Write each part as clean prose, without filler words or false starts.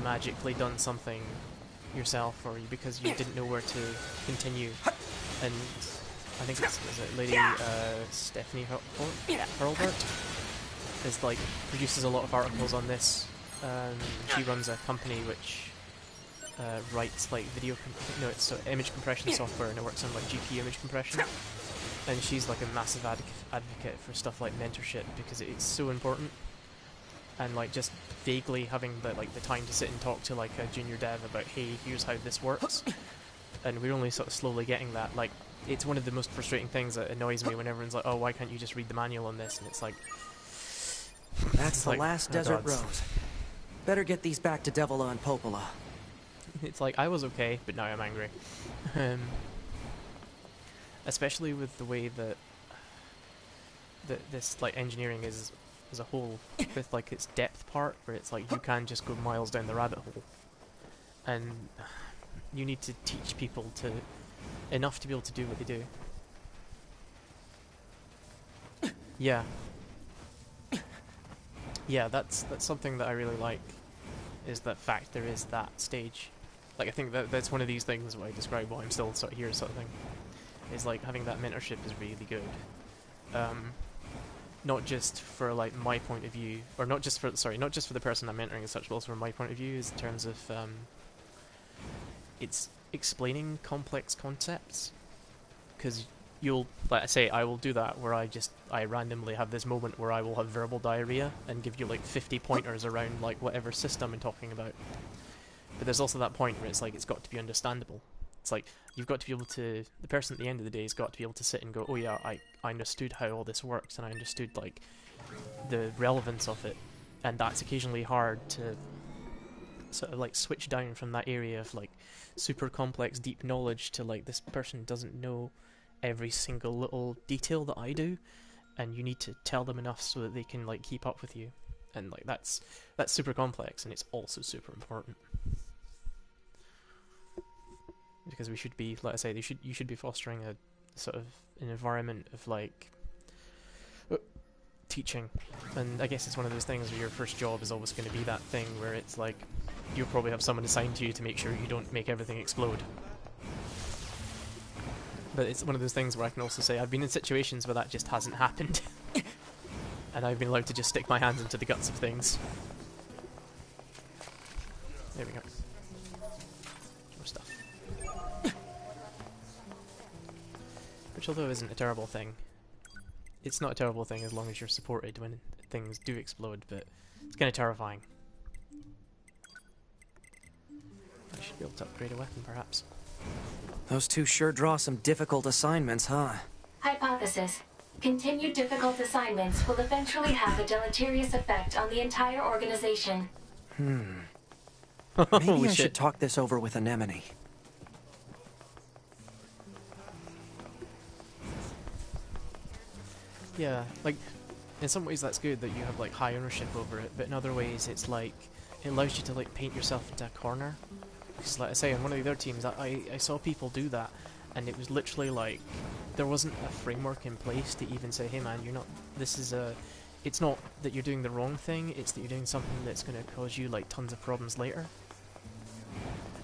magically done something yourself, or because you didn't know where to continue. And I think is it Lady Stephanie Hurlbert is like produces a lot of articles on this. She runs a company which writes like it's image compression software, and it works on like GPU image compression. And she's like a massive advocate for stuff like mentorship because it's so important. And like just vaguely having the time to sit and talk to like a junior dev about, hey, here's how this works. And we're only sort of slowly getting that. Like, it's one of the most frustrating things that annoys me when everyone's like, oh, why can't you just read the manual on this? And it's like, that's the last desert rose. Better get these back to Devila and Popola. It's like, I was okay, but now I'm angry. Especially with the way that this like engineering is as a whole, with like its depth part, where it's like you can just go miles down the rabbit hole, and you need to teach people enough to be able to do what they do. Yeah. Yeah, that's something that I really like, is the fact there is that stage. Like, I think that's one of these things where I describe why I'm still sort of here, sort of thing. Is like having that mentorship is really good. Not just for like my point of view, or not just for the person I'm mentoring as such, but also from my point of view, is in terms of it's explaining complex concepts. Because like I say, I will do that where I randomly have this moment where I will have verbal diarrhea and give you like 50 pointers around like whatever system I'm talking about. But there's also that point where it's like, it's got to be understandable. It's like, you've got to be able to, the person at the end of the day has got to be able to sit and go, oh yeah, I understood how all this works, and I understood like the relevance of it. And that's occasionally hard to sort of like switch down from that area of like super complex deep knowledge to like, this person doesn't know every single little detail that I do, and you need to tell them enough so that they can like keep up with you. And like that's super complex, and it's also super important. Because we should be, like I say, you should be fostering a sort of an environment of like teaching. And I guess it's one of those things where your first job is always going to be that thing where it's like, you'll probably have someone assigned to you to make sure you don't make everything explode. But it's one of those things where I can also say I've been in situations where that just hasn't happened. And I've been allowed to just stick my hands into the guts of things. There we go. More stuff. Which, although isn't a terrible thing, it's not a terrible thing as long as you're supported when things do explode, but it's kind of terrifying. I should be able to upgrade a weapon, perhaps. Those two sure draw some difficult assignments, huh? Hypothesis. Continued difficult assignments will eventually have a deleterious effect on the entire organization. Maybe I should talk this over with Anemone. Yeah, like, in some ways that's good that you have like high ownership over it, but in other ways it's like, it allows you to like paint yourself into a corner. Because like I say, on one of the other teams, I saw people do that, and it was literally like, there wasn't a framework in place to even say, hey man, it's not that you're doing the wrong thing, it's that you're doing something that's going to cause you like tons of problems later.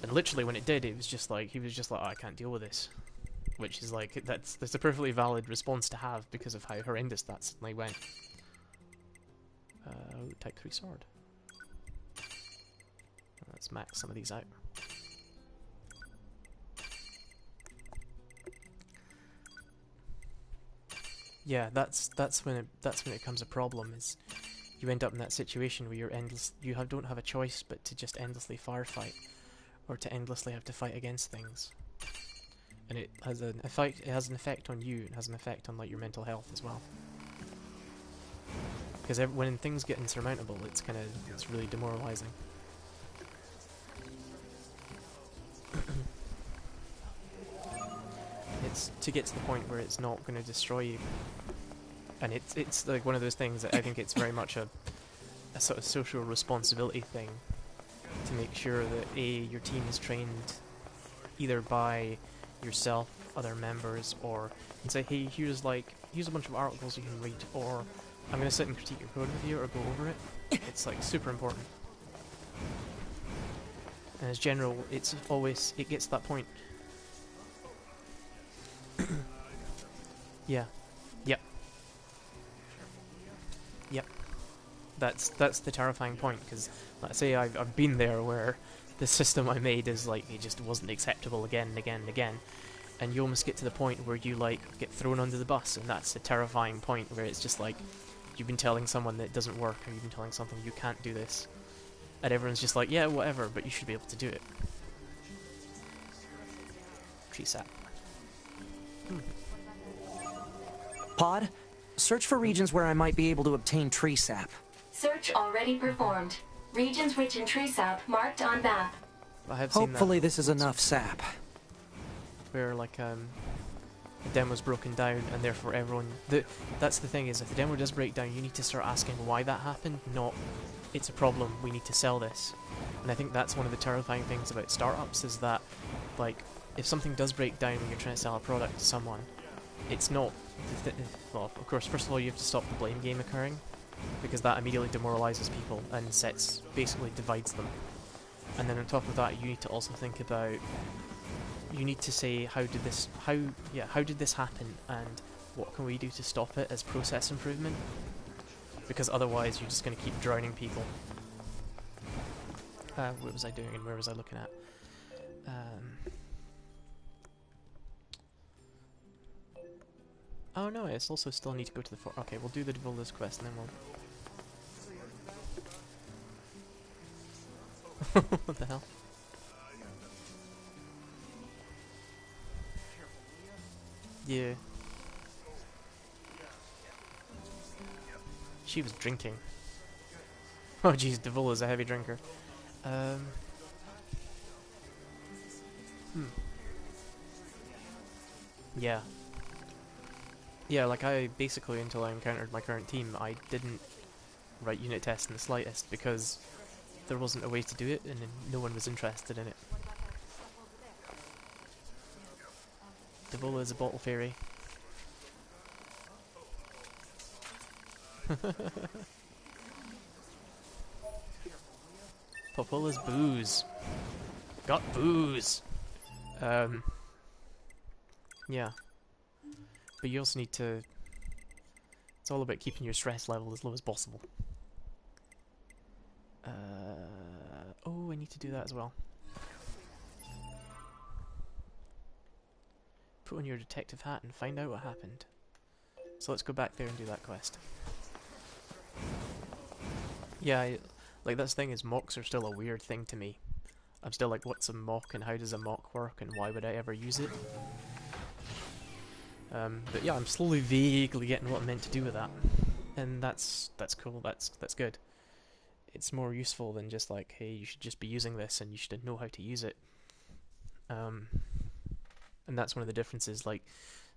And literally when it did, it was just like, he was just like, oh, I can't deal with this. Which is like, that's a perfectly valid response to have because of how horrendous that suddenly went. Type 3 sword. Let's max some of these out. Yeah, that's when it becomes a problem. Is you end up in that situation where you don't have a choice but to just endlessly firefight, or to endlessly have to fight against things. And it has an effect on you. It has an effect on like your mental health as well. Because when things get insurmountable, it's really demoralizing. It's to get to the point where it's not going to destroy you. And it's like one of those things that I think it's very much a sort of social responsibility thing to make sure that your team is trained either by yourself, other members, or and say, hey, here's a bunch of articles you can read, or I'm going to sit and critique your code with you or go over it. It's like super important. And as general, it gets to that point. Yeah. Yep. Yep. That's the terrifying point, because, let's say I've been there where the system I made is like, it just wasn't acceptable again and again and again. And you almost get to the point where you like get thrown under the bus, and that's the terrifying point where it's just like, you've been telling someone that it doesn't work, or you've been telling something you can't do this. And everyone's just like, yeah, whatever, but you should be able to do it. Tree sap. Pod, search for regions where I might be able to obtain tree sap. Search already performed. Regions rich in tree sap marked on map. I have seen Hopefully that this is enough sap. where like the demo's broken down, and therefore everyone. That's the thing, is if the demo does break down, you need to start asking why that happened, not it's a problem, we need to sell this. And I think that's one of the terrifying things about startups, is that, like, if something does break down when you're trying to sell a product to someone, it's not. Well, of course, first of all, you have to stop the blame game occurring, because that immediately demoralizes people and basically divides them. And then on top of that, you need to also think about. You need to say, how did this happen, and what can we do to stop it as process improvement? Because otherwise, you're just going to keep drowning people. What was I doing, and where was I looking at? Oh no, it's also still need to go to the okay, we'll do the Devolder's quest, and then we'll... What the hell? Yeah. She was drinking. Oh jeez, Devolder's a heavy drinker. Yeah. Yeah, like I basically, until I encountered my current team, I didn't write unit tests in the slightest, because there wasn't a way to do it, and no one was interested in it. Devola is a bottle fairy. Popola's booze. Got booze! Yeah. But you also need to... It's all about keeping your stress level as low as possible. Oh, I need to do that as well. Put on your detective hat and find out what happened. So let's go back there and do that quest. Yeah, like that's the thing, is mocks are still a weird thing to me. I'm still like, what's a mock and how does a mock work and why would I ever use it? But yeah, I'm slowly vaguely getting what I'm meant to do with that. And that's cool, that's good. It's more useful than just like, hey, you should just be using this and you should know how to use it. And that's one of the differences, like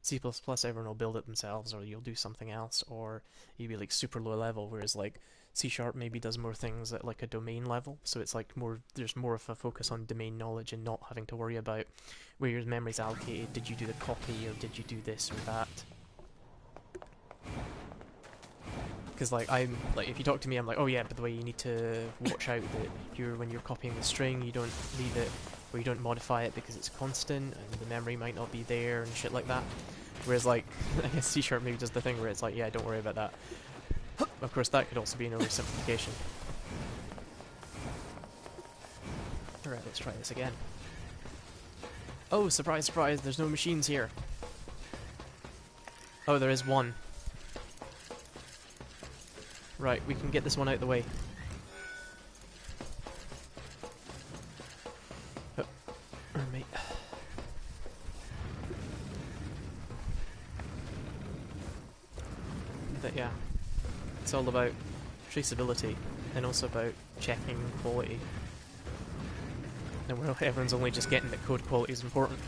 C++, everyone will build it themselves, or you'll do something else, or you'll be like super low level, whereas like C# maybe does more things at like a domain level, so it's like there's more of a focus on domain knowledge and not having to worry about where your memory's allocated, did you do the copy, or did you do this or that. Because like if you talk to me, I'm like, oh yeah, by the way, you need to watch out that when you're copying the string, you don't leave it, or you don't modify it because it's constant and the memory might not be there and shit like that. Whereas like, I guess C# maybe does the thing where it's like, yeah, don't worry about that. Of course, that could also be an oversimplification. Alright, let's try this again. Oh, surprise, surprise, there's no machines here. Oh, there is one. Right, we can get this one out of the way. Oh, mate. But yeah, it's all about traceability and also about checking quality. And everyone's only just getting that code quality is important.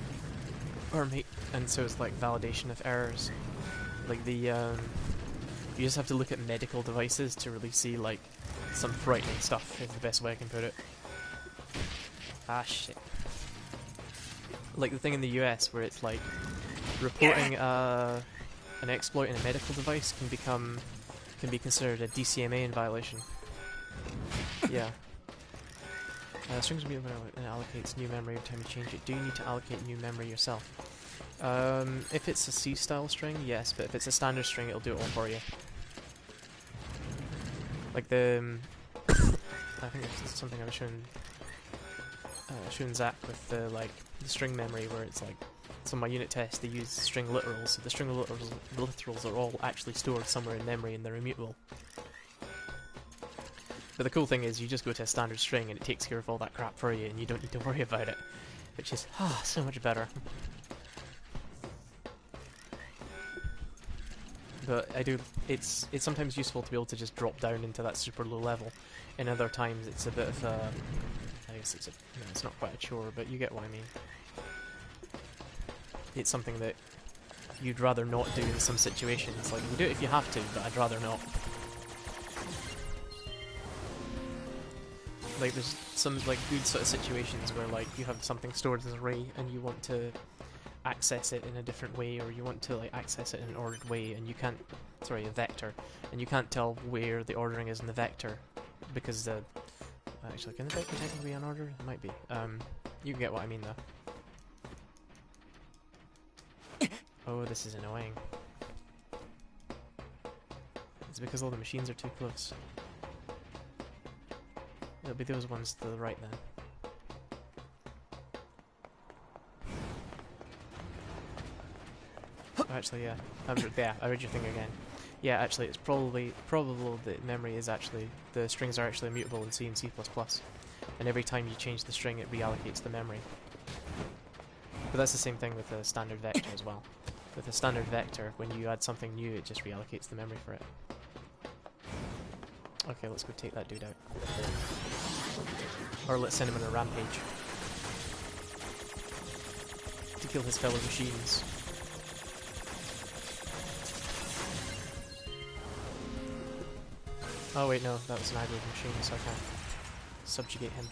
And so it's like validation of errors. Like you just have to look at medical devices to really see like some frightening stuff, is the best way I can put it. Ah shit. Like the thing in the US where it's like reporting an exploit in a medical device can be considered a DCMA in violation. Yeah. Strings will be able to allocates new memory every time you change it. Do you need to allocate new memory yourself? If it's a C-style string, yes, but if it's a standard string, it'll do it all for you. Like the... I think it's something I was showing Zach with the, like, the string memory, where it's like, so my unit test, they use string literals, so the string literals are all actually stored somewhere in memory and they're immutable. But the cool thing is, you just go to a standard string and it takes care of all that crap for you and you don't need to worry about it. Which is, so much better. But it's sometimes useful to be able to just drop down into that super low level. In other times it's a bit of a, I guess it's not quite a chore, but you get what I mean. It's something that you'd rather not do in some situations. Like, you do it if you have to, but I'd rather not. Like, there's some, like, good sort of situations where, like, you have something stored as an array and you want to access it in a different way, or you want to, like, access it in an ordered way, and you can't, sorry, a vector, and you can't tell where the ordering is in the vector, because the, actually, can the vector technically be unordered? It might be. You get what I mean, though. Oh, this is annoying. It's because all the machines are too close. It'll be those ones to the right then. Oh, actually, yeah. I read your thing again. Yeah, actually, it's probable that memory is actually, the strings are actually immutable in C and C++. And every time you change the string, it reallocates the memory. But that's the same thing with a standard vector as well. With a standard vector, when you add something new, it just reallocates the memory for it. Okay, let's go take that dude out. Or let's send him on a rampage. To kill his fellow machines. Oh wait, no, that was an aggro machine, so I can't subjugate him.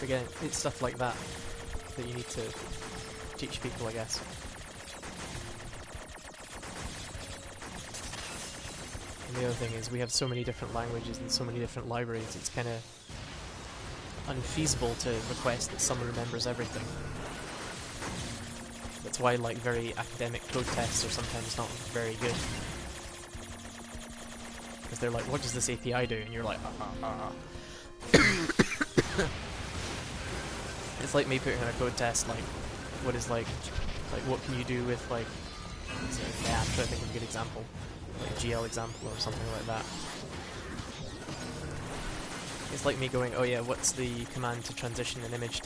Again, it's stuff like that that you need to teach people, I guess. And the other thing is, we have so many different languages and so many different libraries, it's kind of unfeasible to request that someone remembers everything. That's why, like, very academic code tests are sometimes not very good. Because they're like, what does this API do? And you're like, It's like me putting in a code test, like, what is, like, what can you do with, like, yeah, I'm trying to think of a good example. Like a GL example or something like that. It's like me going, oh yeah, what's the command to transition an image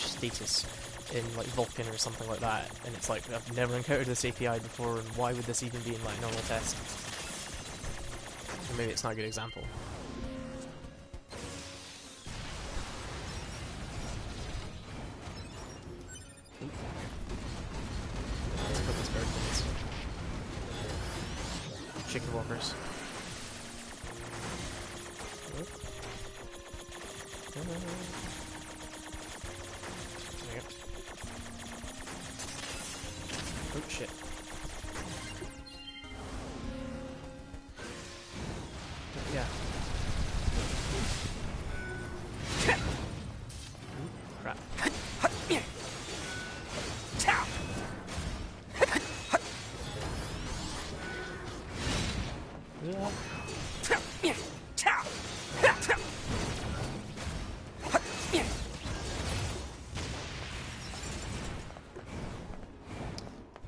status in, like, Vulkan or something like that, and it's like, I've never encountered this API before, and why would this even be in, like, normal test? Or maybe it's not a good example. Let's put this bird things. Chicken walkers. There we go. Oh shit. Yeah. Crap.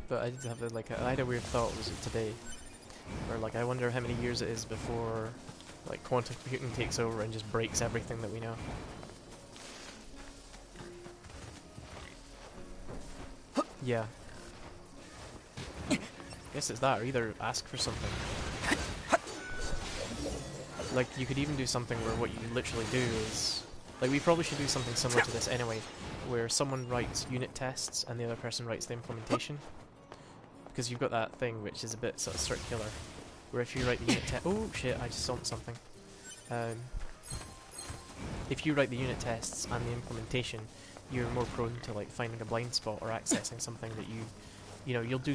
But I did have I had a weird thought, was it today, where, like, I wonder how many years it is before, like, quantum computing takes over and just breaks everything that we know. Yeah. Guess it's that, or either ask for something. Like, you could even do something where what you literally do is, like, we probably should do something similar to this anyway, where someone writes unit tests and the other person writes the implementation. Because you've got that thing which is a bit sort of circular, where if you write the unit test, oh shit, I just saw something. If you write the unit tests and the implementation, you're more prone to, like, finding a blind spot or accessing something that you know, you'll do